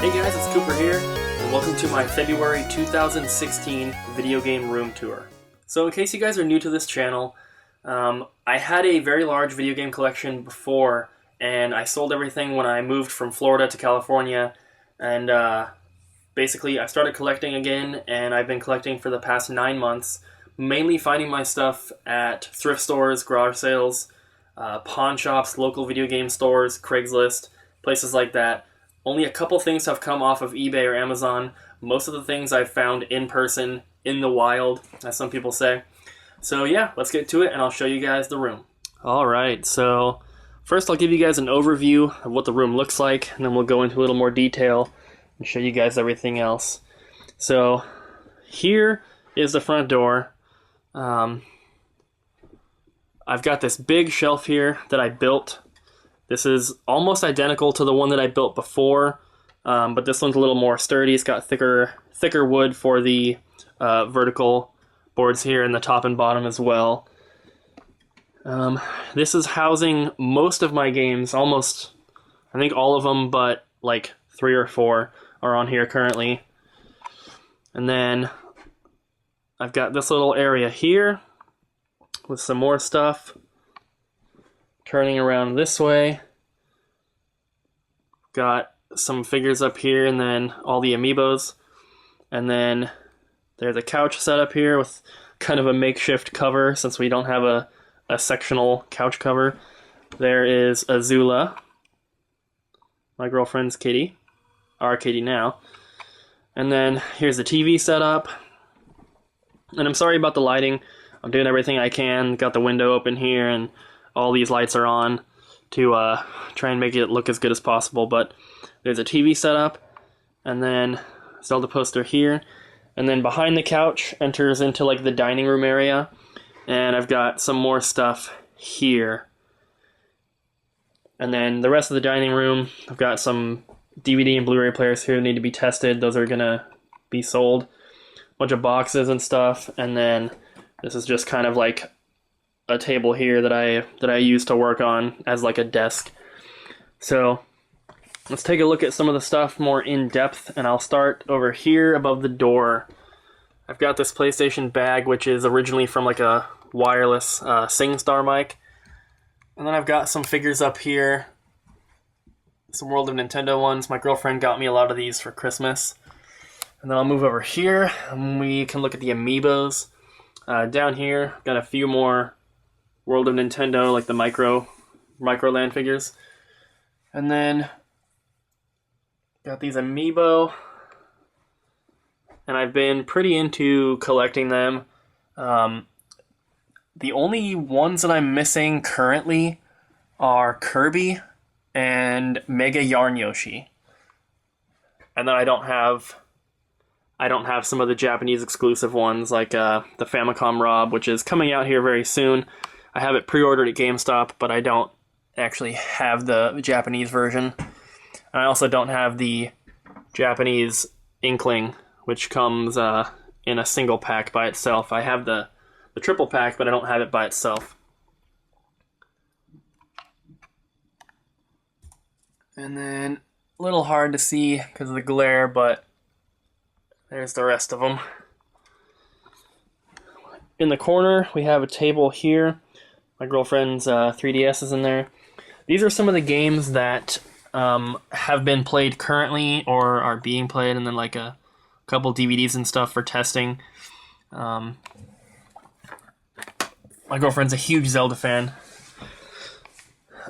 Hey guys, it's Cooper here, and welcome to my February 2016 video game room tour. So in case you guys are new to this channel, I had a very large video game collection before, and I sold everything when I moved from Florida to California, and basically I started collecting again, and I've been collecting for the past 9 months, mainly finding my stuff at thrift stores, garage sales, pawn shops, local video game stores, Craigslist, places like that. Only a couple things have come off of eBay or Amazon. Most of the things I've found in person, in the wild, as some people say. So yeah, let's get to it and I'll show you guys the room. Alright, so first I'll give you guys an overview of what the room looks like, and then we'll go into a little more detail and show you guys everything else. So here is the front door. I've got this big shelf here that I built. This is almost identical to the one that I built before, but this one's a little more sturdy. It's got thicker wood for the vertical boards here in the top and bottom as well. This is housing most of my games, almost, I think all of them, but like 3 or 4 are on here currently. And then I've got this little area here with some more stuff. Turning around this way, got some figures up here and then all the amiibos. And then there's a couch set up here with kind of a makeshift cover since we don't have a sectional couch cover. There is Azula, my girlfriend's kitty, our kitty now. And then here's the TV set up. And I'm sorry about the lighting. I'm doing everything I can. Got the window open here and all these lights are on to try and make it look as good as possible, but there's a TV setup, and then Zelda poster here, and then behind the couch enters into like the dining room area, and I've got some more stuff here. And then the rest of the dining room, I've got some DVD and Blu-ray players here that need to be tested. Those are gonna be sold. A bunch of boxes and stuff, and then this is just kind of like a table here that I use to work on as like a desk. So let's take a look at some of the stuff more in depth, and I'll start over here above the door. I've got this PlayStation bag, which is originally from like a wireless SingStar mic, and then I've got some figures up here, some World of Nintendo ones. My girlfriend got me a lot of these for Christmas. And then I'll move over here and we can look at the amiibos. Down here, got a few more World of Nintendo, like the Microland figures. And then got these amiibo, and I've been pretty into collecting them. The only ones that I'm missing currently are Kirby and Mega Yarn Yoshi. And then I don't have some of the Japanese exclusive ones like the Famicom Rob, which is coming out here very soon. I have it pre-ordered at GameStop, but I don't actually have the Japanese version. And I also don't have the Japanese Inkling, which comes in a single pack by itself. I have the triple pack, but I don't have it by itself. And then a little hard to see because of the glare, but there's the rest of them. In the corner, we have a table here. My girlfriend's 3DS is in there. These are some of the games that have been played currently or are being played, and then like a couple DVDs and stuff for testing. My girlfriend's a huge Zelda fan.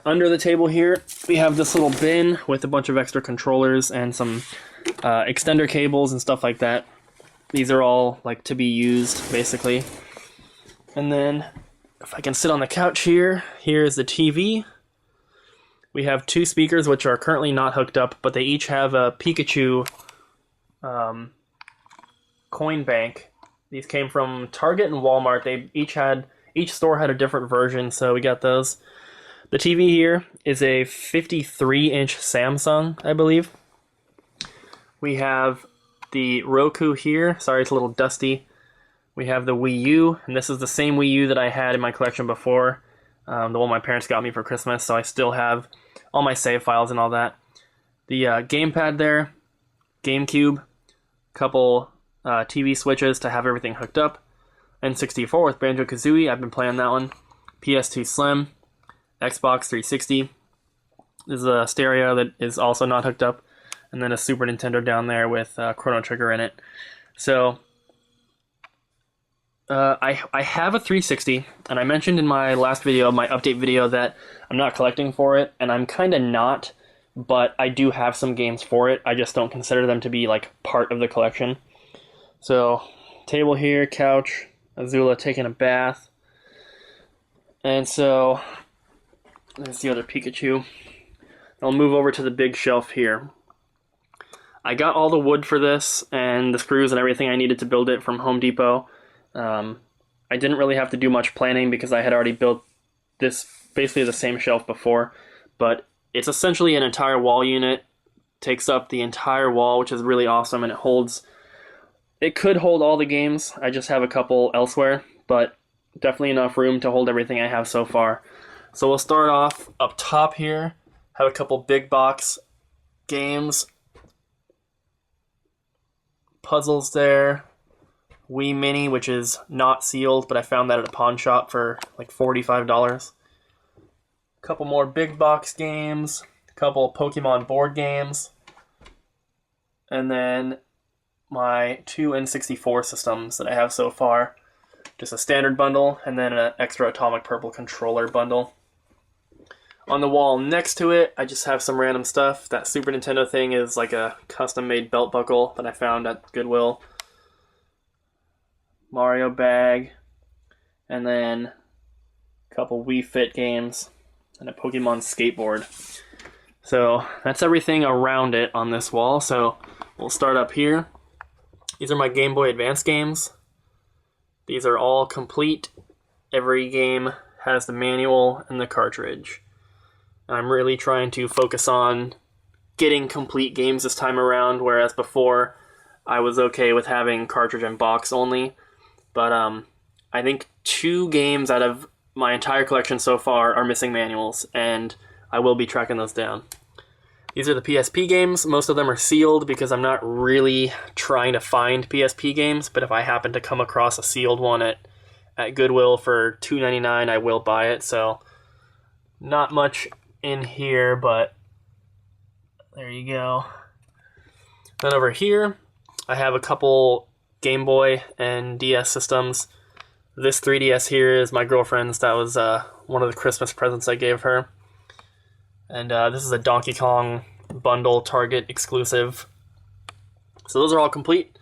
Under the table here, we have this little bin with a bunch of extra controllers and some extender cables and stuff like that. These are all like to be used, basically. And then if I can sit on the couch here, here's the TV. We have 2 speakers which are currently not hooked up, but they each have a Pikachu coin bank. These came from Target and Walmart. Each store had a different version, so we got those. The TV here is a 53-inch Samsung, I believe. We have the Roku here. Sorry, it's a little dusty. We have the Wii U, and this is the same Wii U that I had in my collection before. The one my parents got me for Christmas, so I still have all my save files and all that. The gamepad there GameCube, couple TV switches to have everything hooked up, N64 with Banjo-Kazooie, I've been playing that one, PS2 Slim, Xbox 360, this is a stereo that is also not hooked up, and then a Super Nintendo down there with Chrono Trigger in it. So I have a 360, and I mentioned in my last video, my update video, that I'm not collecting for it, and I'm kind of not, but I do have some games for it. I just don't consider them to be like part of the collection. So table here, couch, Azula taking a bath, and so there's the other Pikachu. I'll move over to the big shelf here. I got all the wood for this and the screws and everything I needed to build it from Home Depot. I didn't really have to do much planning because I had already built this basically the same shelf before, but it's essentially an entire wall unit, takes up the entire wall, which is really awesome, and it could hold all the games. I just have a couple elsewhere, but definitely enough room to hold everything I have so far. So we'll start off up top here, have a couple big box games, puzzles there, Wii Mini, which is not sealed, but I found that at a pawn shop for like $45. A couple more big box games, a couple Pokemon board games, and then my 2 N64 systems that I have so far. Just a standard bundle, and then an extra Atomic Purple controller bundle. On the wall next to it, I just have some random stuff. That Super Nintendo thing is like a custom-made belt buckle that I found at Goodwill. Mario bag, and then a couple Wii Fit games, and a Pokemon skateboard. So that's everything around it on this wall. So we'll start up here. These are my Game Boy Advance games. These are all complete. Every game has the manual and the cartridge. And I'm really trying to focus on getting complete games this time around, whereas before I was okay with having cartridge and box only. But I think 2 games out of my entire collection so far are missing manuals, and I will be tracking those down. These are the PSP games. Most of them are sealed because I'm not really trying to find PSP games, but if I happen to come across a sealed one at Goodwill for $2.99, I will buy it. So not much in here, but there you go. Then over here, I have a couple Game Boy and DS systems. This 3DS here is my girlfriend's. That was one of the Christmas presents I gave her. And this is a Donkey Kong bundle, Target exclusive. So those are all complete.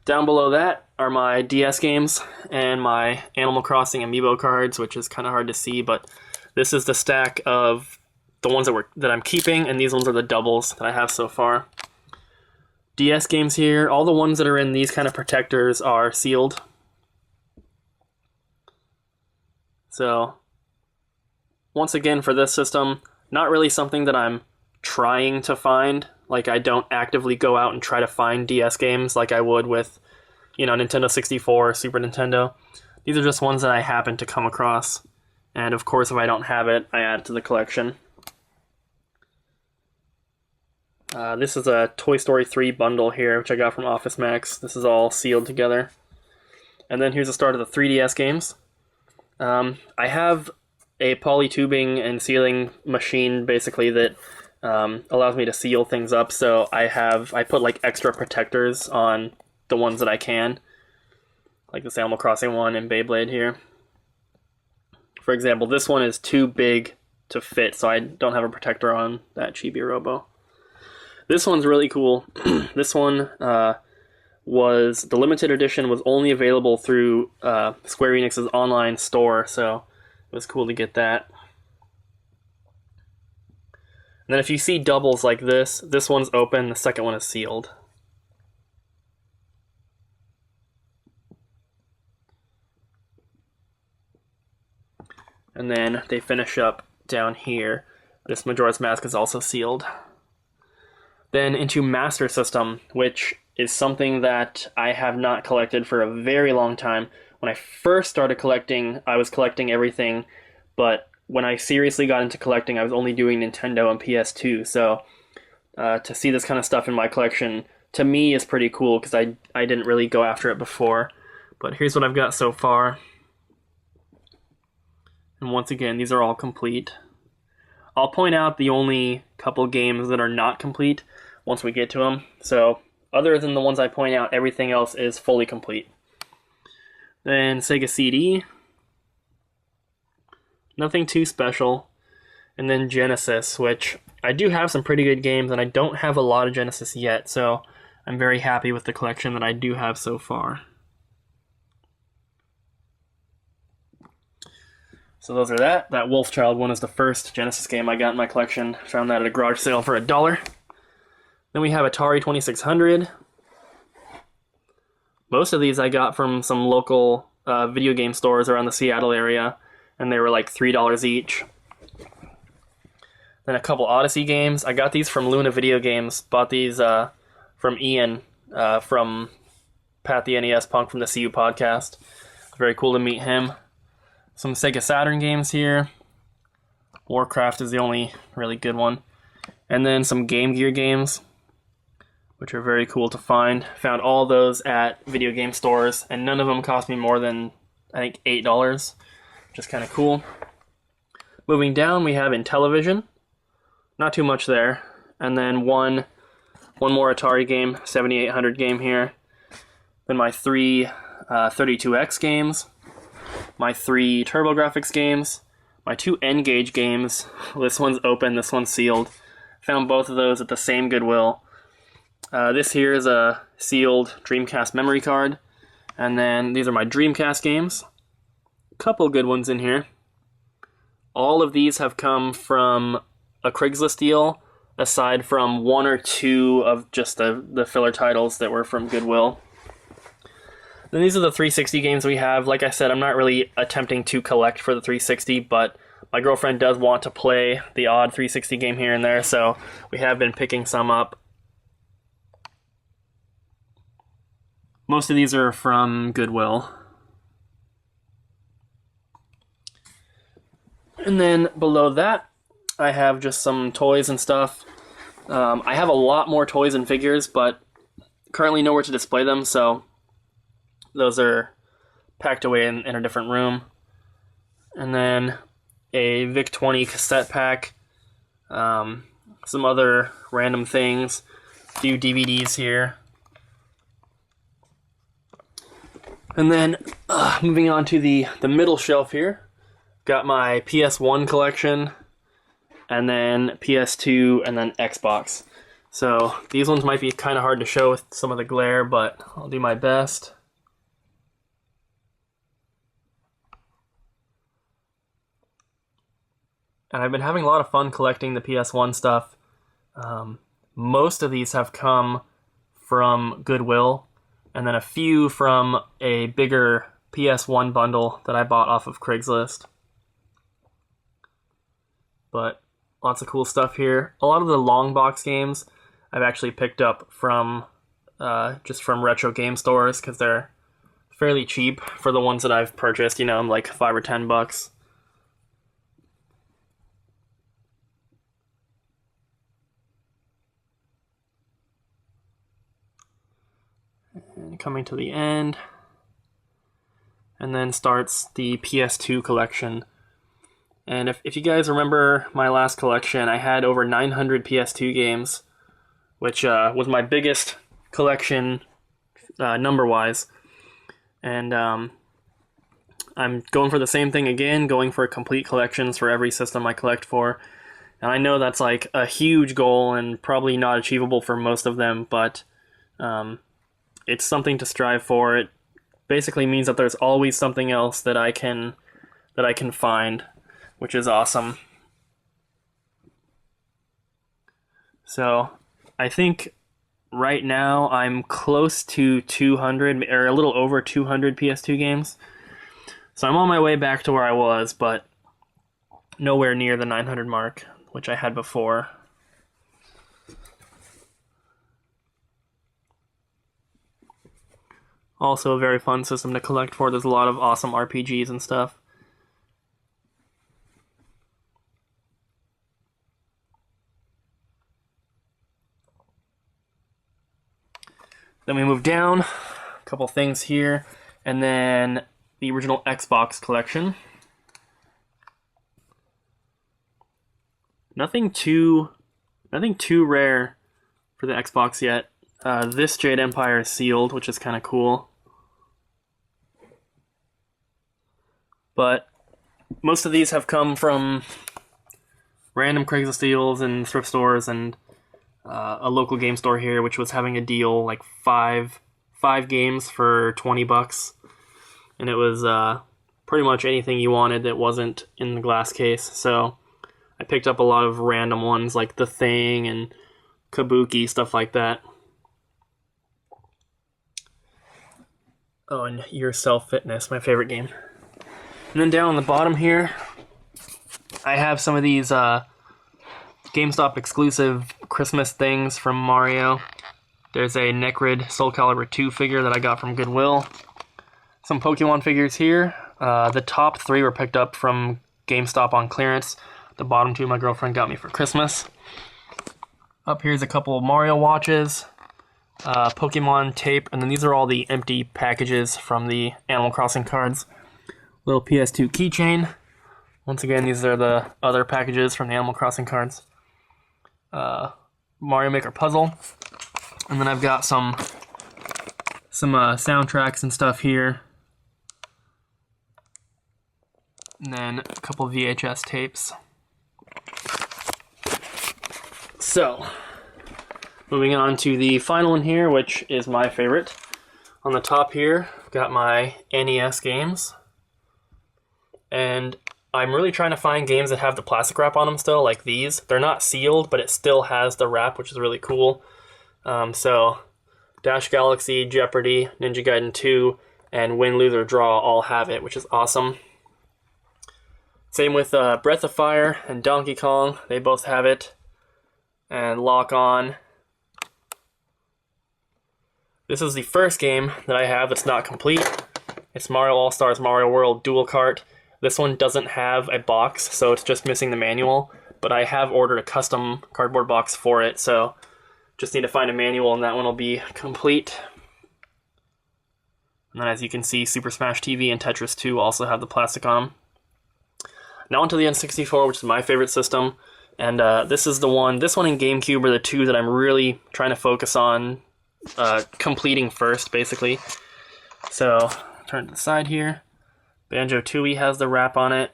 Down below that are my DS games and my Animal Crossing amiibo cards, which is kind of hard to see, but this is the stack of the ones that I'm keeping, and these ones are the doubles that I have so far. DS games here, all the ones that are in these kind of protectors are sealed. So once again, for this system, not really something that I'm trying to find. Like, I don't actively go out and try to find DS games like I would with, Nintendo 64 or Super Nintendo. These are just ones that I happen to come across. And of course, if I don't have it, I add it to the collection. This is a Toy Story 3 bundle here, which I got from Office Max. This is all sealed together. And then here's the start of the 3DS games. I have a polytubing and sealing machine, basically, that allows me to seal things up. So I put like extra protectors on the ones that I can, like this Animal Crossing one and Beyblade here. For example, this one is too big to fit, so I don't have a protector on that Chibi Robo. This one's really cool. This one was the limited edition, was only available through Square Enix's online store, so it was cool to get that. And then if you see doubles like this one's open, the second one is sealed. And then they finish up down here. This Majora's Mask is also sealed. Then into Master System, which is something that I have not collected for a very long time. When I first started collecting, I was collecting everything, but when I seriously got into collecting, I was only doing Nintendo and PS2, so to see this kind of stuff in my collection to me is pretty cool because I didn't really go after it before. But here's what I've got so far. And once again, these are all complete. I'll point out the only couple games that are not complete once we get to them. So, other than the ones I point out, everything else is fully complete. Then Sega CD. Nothing too special. And then Genesis, which I do have some pretty good games, and I don't have a lot of Genesis yet, so I'm very happy with the collection that I do have so far. So those are that. That Wolfchild one is the first Genesis game I got in my collection. Found that at a garage sale for $1. Then we have Atari 2600. Most of these I got from some local video game stores around the Seattle area, and they were like $3 each. Then a couple Odyssey games. I got these from Luna Video Games. Bought these from Ian from Pat the NES Punk from the CU podcast. Very cool to meet him. Some Sega Saturn games here. Warcraft is the only really good one. And then some Game Gear games, which are very cool to find. Found all those at video game stores, and none of them cost me more than, I think, $8, which is kind of cool. Moving down, we have Intellivision. Not too much there. And then one more Atari game, 7800 game here. Then my 3 32X games. My 3 TurboGrafx games. My 2 N-Gage games. This one's open, this one's sealed. Found both of those at the same Goodwill. This here is a sealed Dreamcast memory card. And then these are my Dreamcast games. Couple good ones in here. All of these have come from a Craigslist deal, aside from 1 or 2 of just the filler titles that were from Goodwill. Then these are the 360 games we have. Like I said, I'm not really attempting to collect for the 360, but my girlfriend does want to play the odd 360 game here and there, so we have been picking some up. Most of these are from Goodwill. And then below that, I have just some toys and stuff. I have a lot more toys and figures, but currently nowhere to display them, so those are packed away in a different room. And then a VIC-20 cassette pack, some other random things, a few DVDs here. And then moving on to the middle shelf here, got my PS1 collection, and then PS2, and then Xbox. So these ones might be kind of hard to show with some of the glare, but I'll do my best. And I've been having a lot of fun collecting the PS1 stuff. Most of these have come from Goodwill, and then a few from a bigger PS1 bundle that I bought off of Craigslist. But lots of cool stuff here. A lot of the long box games I've actually picked up from just from retro game stores, because they're fairly cheap for the ones that I've purchased, like $5 or $10. And coming to the end, and then starts the PS2 collection. And if you guys remember my last collection, I had over 900 PS2 games, which was my biggest collection number-wise. And I'm going for the same thing again, going for complete collections for every system I collect for. And I know that's like a huge goal and probably not achievable for most of them, but it's something to strive for. It basically means that there's always something else that I can find, which is awesome. So I think right now I'm close to 200, or a little over 200 PS2 games. So I'm on my way back to where I was, but nowhere near the 900 mark, which I had before. Also a very fun system to collect for. There's a lot of awesome RPGs and stuff. down, a couple things here, and then the original Xbox collection. Nothing too rare for the Xbox yet. This Jade Empire is sealed, which is kind of cool. But most of these have come from random Craigslist deals and thrift stores and a local game store here, which was having a deal like five games for $20, and it was pretty much anything you wanted that wasn't in the glass case. So I picked up a lot of random ones like The Thing and Kabuki, stuff like that. Oh, and Your Self Fitness, my favorite game. And then down on the bottom here, I have some of these GameStop exclusive Christmas things from Mario. There's a Necrid Soul Calibur 2 figure that I got from Goodwill. Some Pokemon figures here. The top 3 were picked up from GameStop on clearance. The bottom 2 my girlfriend got me for Christmas. Up here's a couple of Mario watches, Pokemon tape, and then these are all the empty packages from the Animal Crossing cards. Little PS2 keychain. Once again, these are the other packages from the Animal Crossing cards. Mario Maker puzzle. And then I've got some soundtracks and stuff here. And then a couple VHS tapes. So, moving on to the final one here, which is my favorite. On the top here, I've got my NES games. And I'm really trying to find games that have the plastic wrap on them still, like these. They're not sealed, but it still has the wrap, which is really cool. So, Dash Galaxy, Jeopardy, Ninja Gaiden 2, and Win, Lose, or Draw all have it, which is awesome. Same with Breath of Fire and Donkey Kong. They both have it. And Lock On. This is the first game that I have that's not complete. It's Mario All-Stars Mario World Dual Cart. This one doesn't have a box, so it's just missing the manual. But I have ordered a custom cardboard box for it, so just need to find a manual and that one will be complete. And then as you can see, Super Smash TV and Tetris 2 also have the plastic on them. Now onto the N64, which is my favorite system. And this is the one, this one and GameCube are the two that I'm really trying to focus on completing first, basically. So, turn to the side here. Banjo-Tooie has the wrap on it.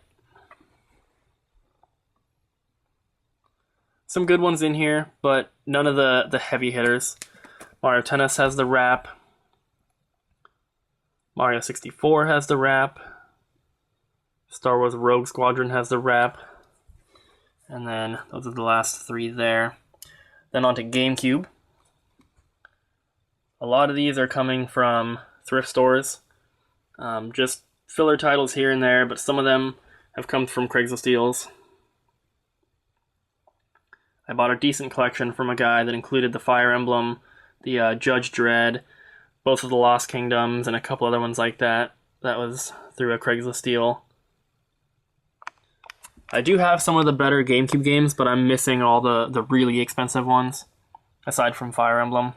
Some good ones in here, but none of the heavy hitters. Mario Tennis has the wrap. Mario 64 has the wrap. Star Wars Rogue Squadron has the wrap. And then those are the last 3 there. Then on to GameCube. A lot of these are coming from thrift stores. Just filler titles here and there, but some of them have come from Craigslist deals. I bought a decent collection from a guy that included the Fire Emblem, the Judge Dredd, both of the Lost Kingdoms, and a couple other ones like that. That was through a Craigslist deal. I do have some of the better GameCube games, but I'm missing all the really expensive ones, aside from Fire Emblem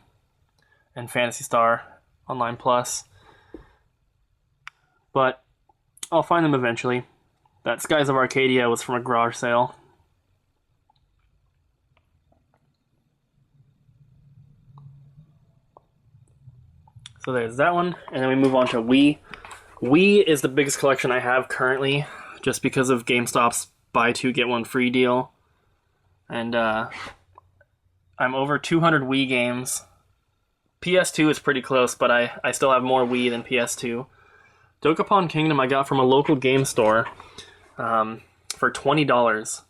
and Phantasy Star Online Plus. But I'll find them eventually. That Skies of Arcadia was from a garage sale. So there's that one, and then we move on to Wii. Wii is the biggest collection I have currently, just because of GameStop's buy 2 get 1 free deal. And I'm over 200 Wii games. PS2 is pretty close, but I still have more Wii than PS2. Dokapon Kingdom I got from a local game store for $20.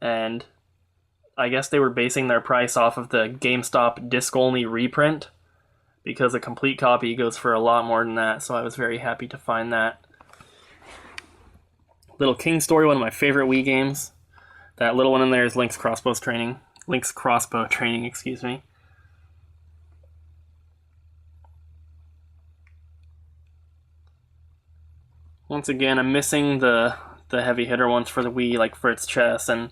And I guess they were basing their price off of the GameStop disc-only reprint, because a complete copy goes for a lot more than that, so I was very happy to find that. Little King Story, one of my favorite Wii games. That little one in there is Link's Crossbow Training, excuse me. Once again, I'm missing the heavy hitter ones for the Wii, like Fritz Chess and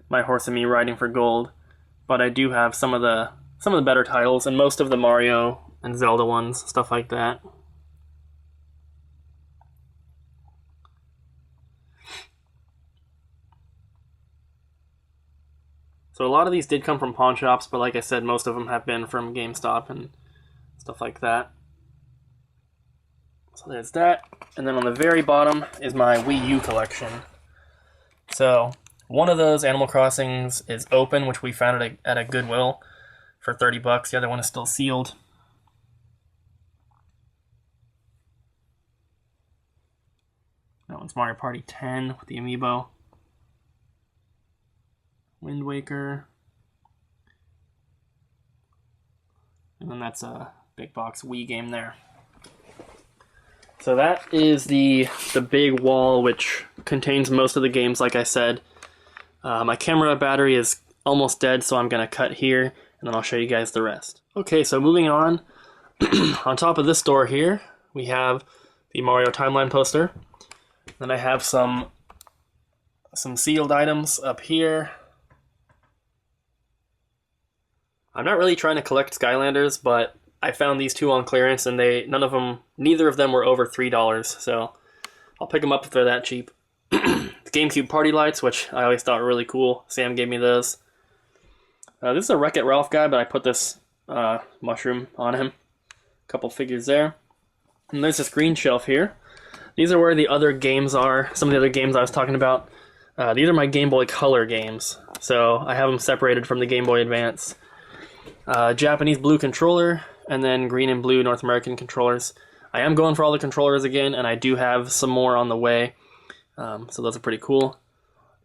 My Horse and Me Riding for Gold. But I do have some of the some of the better titles, and most of the Mario and Zelda ones, stuff like that. So a lot of these did come from pawn shops, but like I said, most of them have been from GameStop and stuff like that. So there's that. And then on the very bottom is my Wii U collection. So one of those Animal Crossings is open, which we found at a Goodwill for 30 bucks. The other one is still sealed. That one's Mario Party 10 with the amiibo. Wind Waker. And then that's a big box Wii game there. So that is the big wall, which contains most of the games, like I said. My camera battery is almost dead, so I'm going to cut here, and then I'll show you guys the rest. Okay, so moving on. On top of this door here, we have the Mario Timeline poster. Then I have some sealed items up here. I'm not really trying to collect Skylanders, but I found these two on clearance, and neither of them were over $3, so I'll pick them up if they're that cheap. The GameCube party lights, which I always thought were really cool. Sam gave me those. This is a Wreck-It Ralph guy, but I put this mushroom on him. A couple figures there. And there's this green shelf here. These are where the other games are, some of the other games I was talking about. These are my Game Boy Color games, so I have them separated from the Game Boy Advance. Japanese blue controller, and then green and blue North American controllers. I am going for all the controllers again, and I do have some more on the way, so those are pretty cool.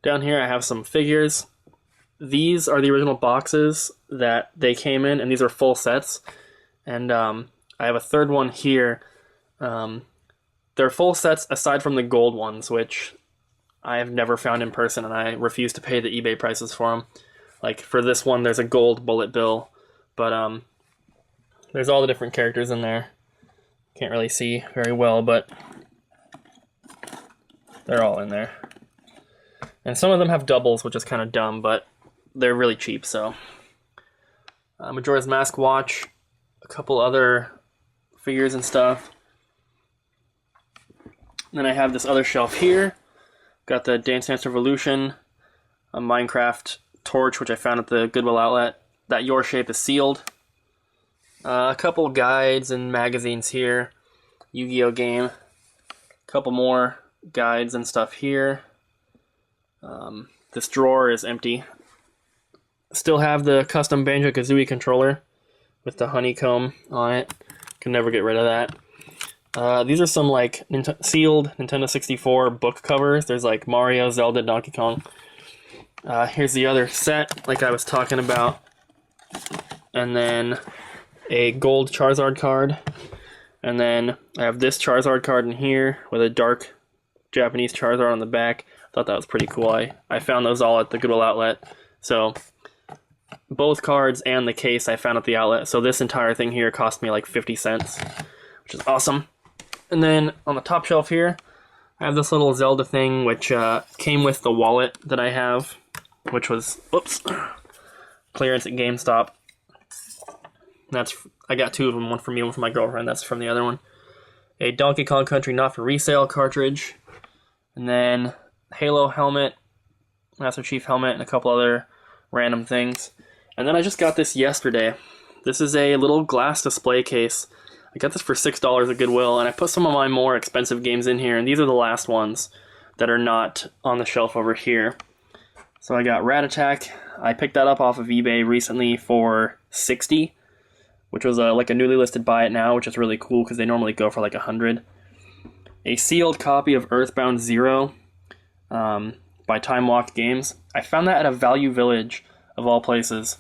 Down here I have some figures. These are the original boxes that they came in, and these are full sets. And I have a third one here. They're full sets aside from the gold ones, which I have never found in person, and I refuse to pay the eBay prices for them. Like for this one, there's a gold bullet bill, but there's all the different characters in there. Can't really see very well, but they're all in there. And some of them have doubles, which is kind of dumb, but they're really cheap, so. Majora's Mask watch, a couple other figures and stuff. And then I have this other shelf here. Got the Dance Dance Revolution, a Minecraft torch, which I found at the Goodwill outlet. That Your Shape is sealed. A couple guides and magazines here. Yu-Gi-Oh game. A couple more guides and stuff here. This drawer is empty. Still have the custom Banjo-Kazooie controller with the honeycomb on it. Can never get rid of that. These are some like sealed Nintendo 64 book covers. There's like Mario, Zelda, Donkey Kong. Here's the other set, like I was talking about. And then a gold Charizard card. And then I have this Charizard card in here with a dark Japanese Charizard on the back. I thought that was pretty cool. I found those all at the Goodwill outlet. So both cards and the case I found at the outlet. So this entire thing here cost me like 50 cents, which is awesome. And then on the top shelf here, I have this little Zelda thing, which came with the wallet that I have, which was, clearance at GameStop. I got two of them, one for me, one for my girlfriend. That's from the other one. A Donkey Kong Country Not For Resale cartridge. And then Halo helmet, Master Chief helmet, and a couple other random things. And then I just got this yesterday. This is a little glass display case. I got this for $6 at Goodwill, and I put some of my more expensive games in here, and these are the last ones that are not on the shelf over here. So I got Rat Attack. I picked that up off of eBay recently for $60, which was like a newly listed buy it now, which is really cool because they normally go for like $100. A sealed copy of Earthbound Zero by Time Walk Games. I found that at a Value Village, of all places.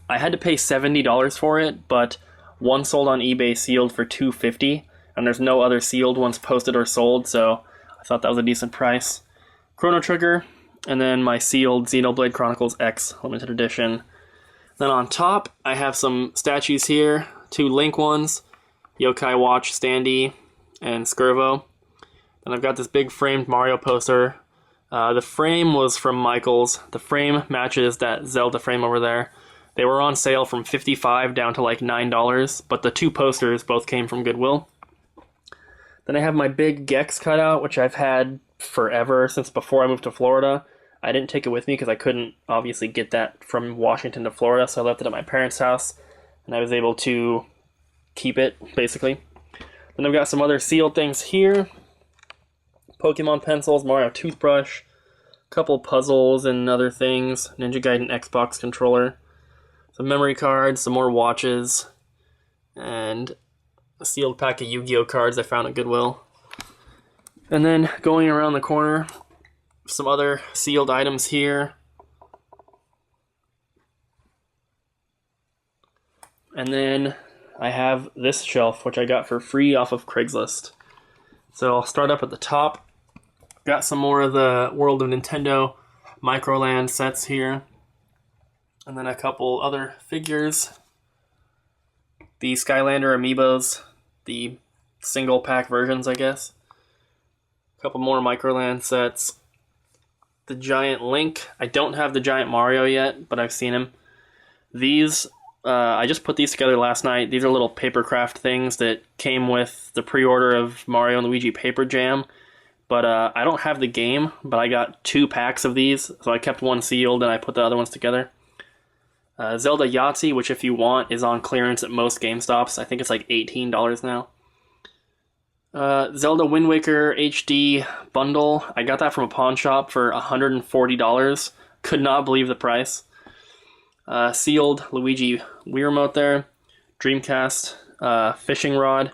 I had to pay $70 for it, but one sold on eBay sealed for $250, and there's no other sealed ones posted or sold, so I thought that was a decent price. Chrono Trigger, and then my sealed Xenoblade Chronicles X limited edition. Then on top, I have some statues here, two Link ones, Yokai Watch Standee, and Skirvo. Then I've got this big framed Mario poster. The frame was from Michaels. The frame matches that Zelda frame over there. They were on sale from $55 down to like $9, but the 2 posters both came from Goodwill. Then I have my big Gex cutout, which I've had forever, since before I moved to Florida. I didn't take it with me because I couldn't obviously get that from Washington to Florida, so I left it at my parents' house, and I was able to keep it, basically. Then I've got some other sealed things here. Pokemon pencils, Mario toothbrush, a couple puzzles and other things, Ninja Gaiden Xbox controller, some memory cards, some more watches, and a sealed pack of Yu-Gi-Oh cards I found at Goodwill. And then going around the corner, some other sealed items here. And then I have this shelf, which I got for free off of Craigslist. So I'll start up at the top. Got some more of the World of Nintendo Microland sets here. And then a couple other figures. The Skylander amiibos, the single pack versions, I guess. A couple more Microland sets. The giant Link. I don't have the giant Mario yet, but I've seen him. These, I just put these together last night. These are little paper craft things that came with the pre-order of Mario and Luigi Paper Jam. But I don't have the game, but I got 2 packs of these, so I kept one sealed and I put the other ones together. Zelda Yahtzee, which if you want is on clearance at most GameStops. I think it's like $18 now. Zelda Wind Waker HD bundle. I got that from a pawn shop for $140. Could not believe the price. Sealed Luigi Wii Remote there. Dreamcast fishing rod.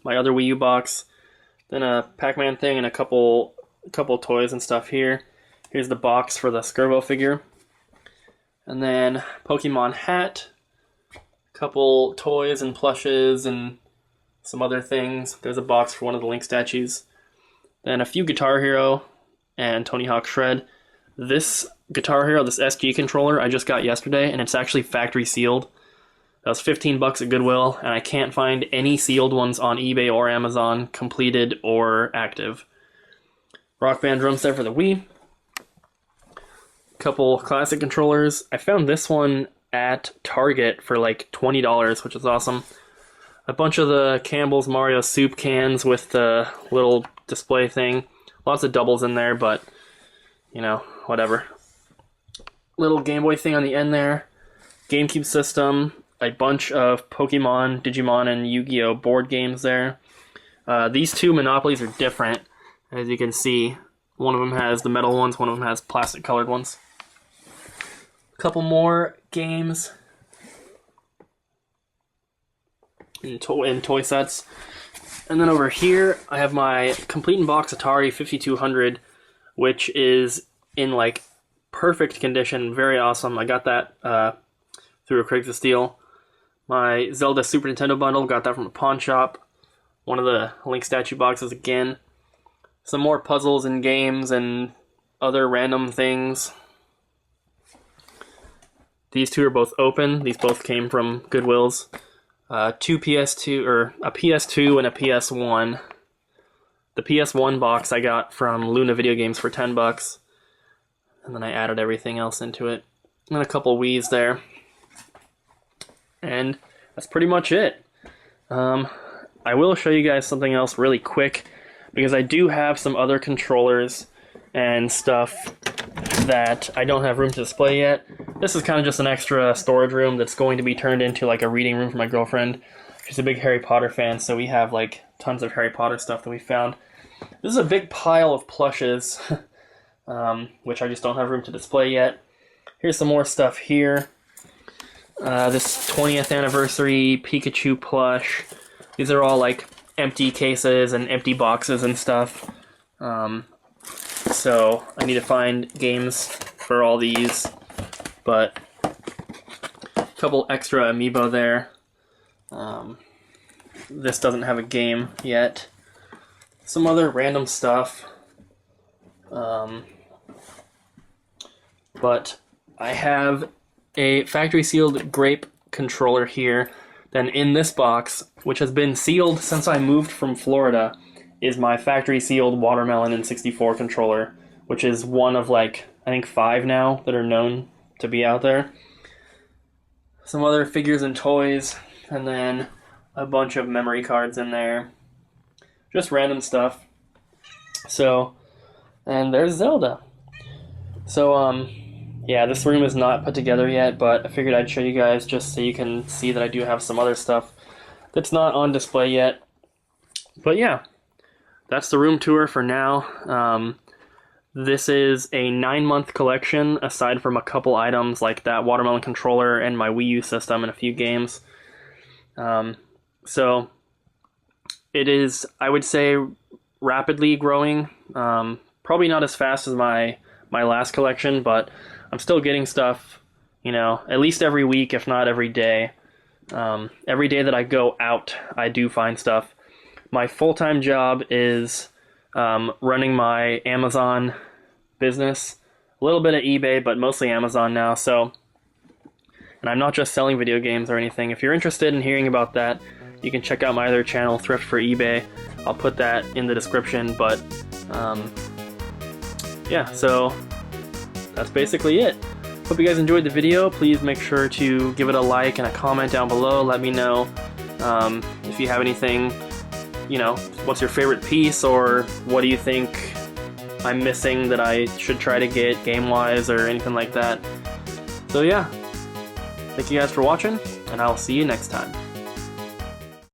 My other Wii U box. Then a Pac-Man thing and a couple toys and stuff here. Here's the box for the Skirbo figure. And then Pokemon hat. A couple toys and plushes and some other things. There's a box for one of the Link statues. Then a few Guitar Hero and Tony Hawk Shred. This Guitar Hero, this SG controller, I just got yesterday, and it's actually factory sealed. That was $15 at Goodwill, and I can't find any sealed ones on eBay or Amazon, completed or active. Rock Band drum set for the Wii. Couple classic controllers. I found this one at Target for like $20, which is awesome. A bunch of the Campbell's Mario soup cans with the little display thing. Lots of doubles in there, but, you know, whatever. Little Game Boy thing on the end there. GameCube system. A bunch of Pokemon, Digimon, and Yu-Gi-Oh! Board games there. These 2 Monopolies are different, as you can see. One of them has the metal ones, one of them has plastic colored ones. A couple more games in toy sets. And then over here, I have my Complete in Box Atari 5200, which is in like perfect condition, very awesome. I got that through a Craigslist deal. My Zelda Super Nintendo bundle, got that from a pawn shop. One of the Link statue boxes again. Some more puzzles and games and other random things. These 2 are both open. These both came from Goodwill's. 2 PS2, or a PS2 and a PS1. The PS1 box I got from Luna Video Games for $10. And then I added everything else into it. And a couple Wii's there. And that's pretty much it. I will show you guys something else really quick, because I do have some other controllers and stuff that I don't have room to display yet. This is kind of just an extra storage room that's going to be turned into like a reading room for my girlfriend. She's a big Harry Potter fan, so we have like tons of Harry Potter stuff that we found. This is a big pile of plushes, which I just don't have room to display yet. Here's some more stuff here. This 20th anniversary Pikachu plush. These are all like empty cases and empty boxes and stuff. So I need to find games for all these. But a couple extra amiibo there. This doesn't have a game yet. Some other random stuff. But I have a factory sealed grape controller here. Then in this box, which has been sealed since I moved from Florida, is my factory sealed watermelon and 64 controller, which is one of like, I think 5 now that are known to be out there. some other figures and toys, and then a bunch of memory cards in there. Just random stuff. So, and there's Zelda. So, yeah, this room is not put together yet, but I figured I'd show you guys just so you can see that I do have some other stuff that's not on display yet. But yeah, that's the room tour for now. This is a 9-month collection, aside from a couple items like that watermelon controller and my Wii U system and a few games. So it is, I would say, rapidly growing. Probably not as fast as my last collection, but I'm still getting stuff, you know, at least every week, if not every day. Every day that I go out, I do find stuff. My full-time job is running my Amazon business, a little bit of eBay, but mostly Amazon now. So, and I'm not just selling video games or anything. If you're interested in hearing about that, you can check out my other channel, Thrift for eBay. I'll put that in the description. But yeah, so that's basically it. Hope you guys enjoyed the video. Please make sure to give it a like and a comment down below. Let me know if you have anything, you know, what's your favorite piece, or what do you think I'm missing that I should try to get game-wise or anything like that. So yeah, thank you guys for watching, and I'll see you next time.